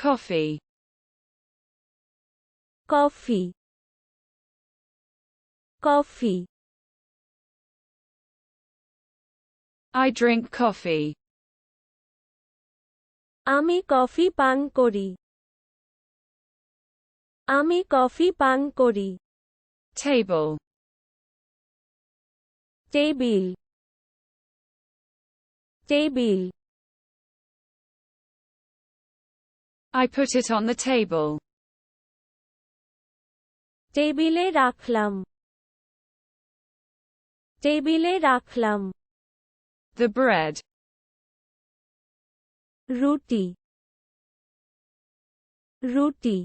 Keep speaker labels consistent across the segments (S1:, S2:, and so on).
S1: Coffee.
S2: Coffee. Coffee.
S1: I drink coffee.
S2: আমি coffee পান করি। আমি কফি পান করি।
S1: Table.
S2: Table. Table.
S1: I put it on the table.
S2: টেবিলে রাখলাম। টেবিলে রাখলাম।
S1: The bread.
S2: রুটি। রুটি।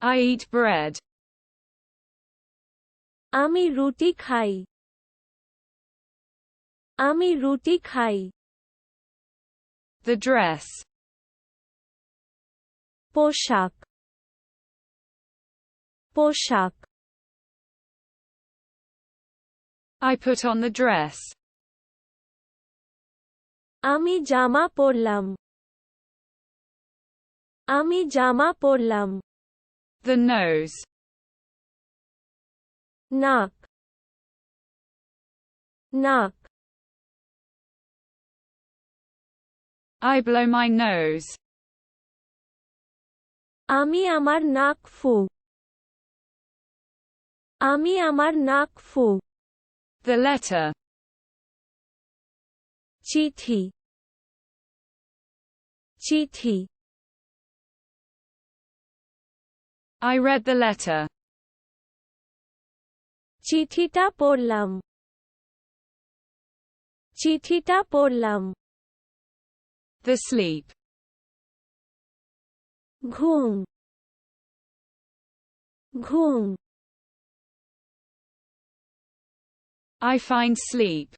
S1: I eat bread.
S2: আমি রুটি খাই। আমি রুটি খাই।
S1: The dress.
S2: পোশাক। পোশাক।
S1: I put on the dress.
S2: আমি জামা পরলাম। আমি জামা পরলাম।
S1: The nose.
S2: নাক। নাক।
S1: I blow my nose.
S2: আমি আমার নাক ফু। আমি আমার নাক ফু।
S1: The letter.
S2: চিঠি। চিঠি।
S1: I read the letter.
S2: চিঠিটা পড়লাম। চিঠিটা পড়লাম।
S1: The sleep.
S2: ঘুম। ঘুম।
S1: I find sleep.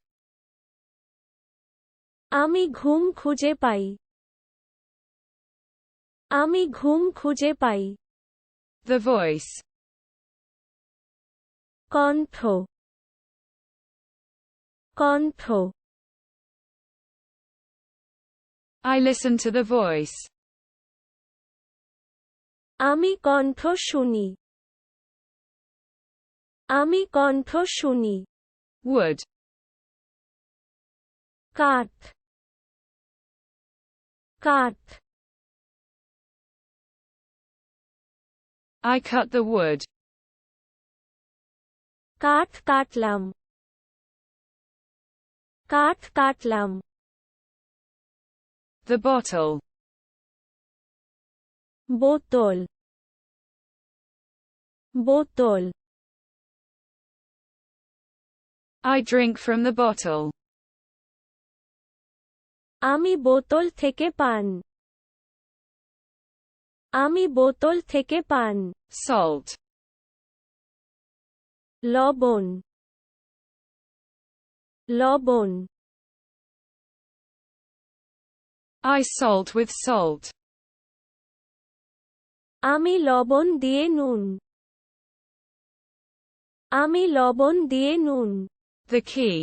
S2: আমি ঘুম খুঁজে পাই। আমি ঘুম খুঁজে পাই।
S1: The voice.
S2: কণ্ঠ। কণ্ঠ।
S1: I listen to the voice.
S2: আমি কণ্ঠ শুনি। আমি কণ্ঠ শুনি।
S1: Wood.
S2: কাঠ। কাঠ।
S1: I cut the wood.
S2: কাঠ কাটলাম। কাঠ কাটলাম।
S1: The bottle.
S2: বোতল। বোতল।
S1: I drink from the bottle.
S2: আমি বোতল থেকে পান। আমি বোতল থেকে পান।
S1: Salt.
S2: লবণ। লবণ।
S1: I salt with salt.
S2: আমি লবণ দিয়ে নুন। আমি লবণ দিয়ে নুন।
S1: The key.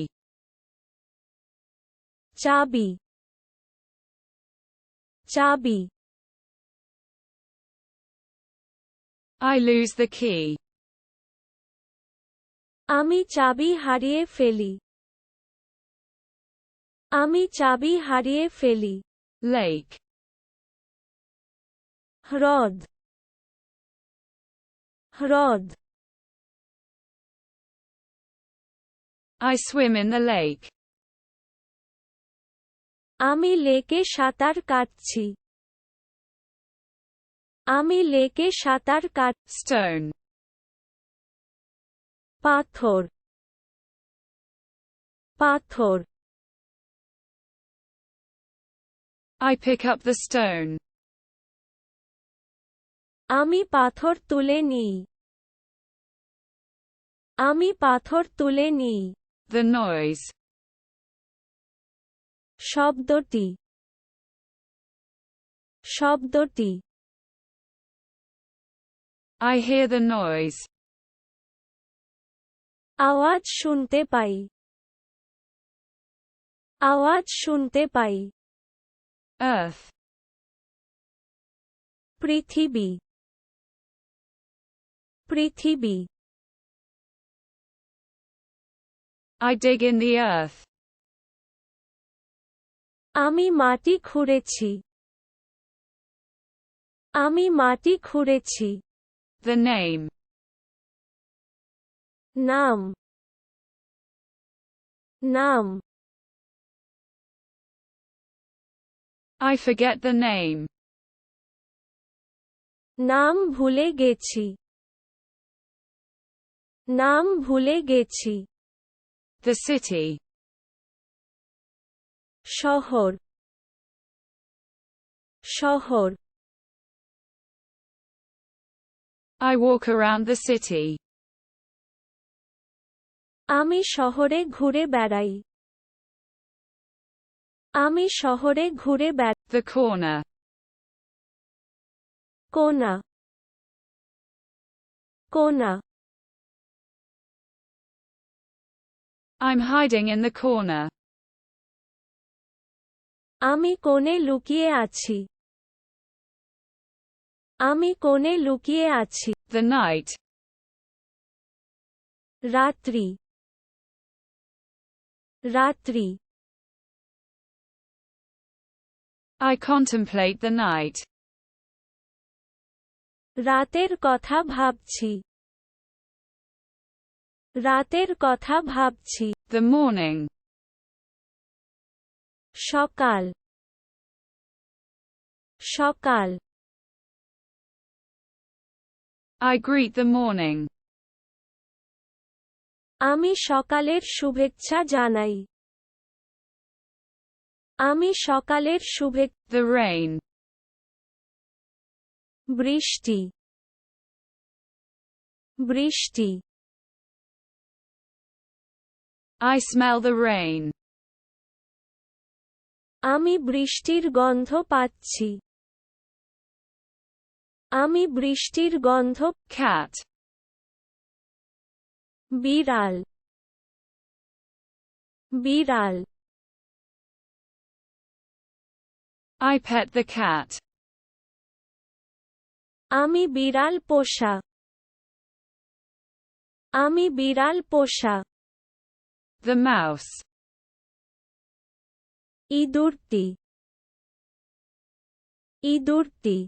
S2: চাবি। চাবি।
S1: I lose the key.
S2: আমি চাবি হারিয়ে ফেলি। আমি চাবি হারিয়ে ফেলি।
S1: Lake.
S2: হ্রদ। হ্রদ।
S1: I swim in the lake.
S2: আমি লেকে সাঁতার কাটছি। আমি লেকে সাঁতার কাট।
S1: Stone.
S2: পাথর। পাথর।
S1: I pick up the stone.
S2: আমি পাথর তুলে নিই। আমি পাথর তুলে নিই।
S1: The noise.
S2: শব্দটি। শব্দটি।
S1: I hear the noise.
S2: আওয়াজ শুনতে পাই। আওয়াজ শুনতে পাই।
S1: Earth.
S2: পৃথিবী, পৃথিবী।
S1: I dig in the earth.
S2: আমি মাটি খুঁড়েছি, আমি মাটি খুঁড়েছি।
S1: The name.
S2: নাম, নাম।
S1: I forget the name.
S2: নাম ভুলে গেছি, নাম ভুলে গেছি।
S1: The city.
S2: শহর, শহর।
S1: I walk around the city.
S2: আমি শহরে ঘুরে বেড়াই, আমি শহরে ঘুরে বেড়াই।
S1: The corner.
S2: কোনা, কোনা।
S1: I'm hiding in the corner.
S2: আমি কোণে লুকিয়ে আছি, আমি কোণে লুকিয়ে আছি।
S1: The night.
S2: রাত্রি, রাত্রি।
S1: I contemplate the night.
S2: রাতের কথা ভাবছি, রাতের কথা ভাবছি।
S1: The morning.
S2: সকাল, সকাল।
S1: I greet the morning.
S2: আমি সকালের শুভেচ্ছা জানাই, আমি সকালের শুভেচ্ছা।
S1: The rain.
S2: বৃষ্টি, বৃষ্টি।
S1: I smell the rain.
S2: আমি বৃষ্টির গন্ধ পাচ্ছি, আমি বৃষ্টির গন্ধ।
S1: Cat.
S2: বিড়াল, বিড়াল।
S1: I pet the cat.
S2: আমি বিড়াল পোষা, আমি বিড়াল পোষা।
S1: The mouse.
S2: ইঁদুরটি, ইঁদুরটি।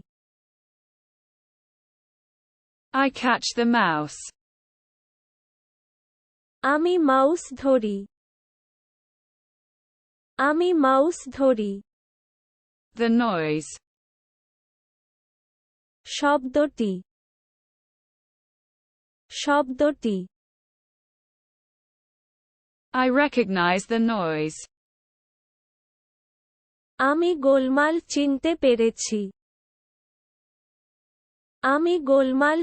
S1: I catch the mouse.
S2: আমি মাউস ধরি, আমি মাউস ধরি।
S1: The noise.
S2: শব্দটি, শব্দটি।
S1: I recognize the noise.
S2: আমি গোলমাল চিনতে পেরেছি, আমি গোলমাল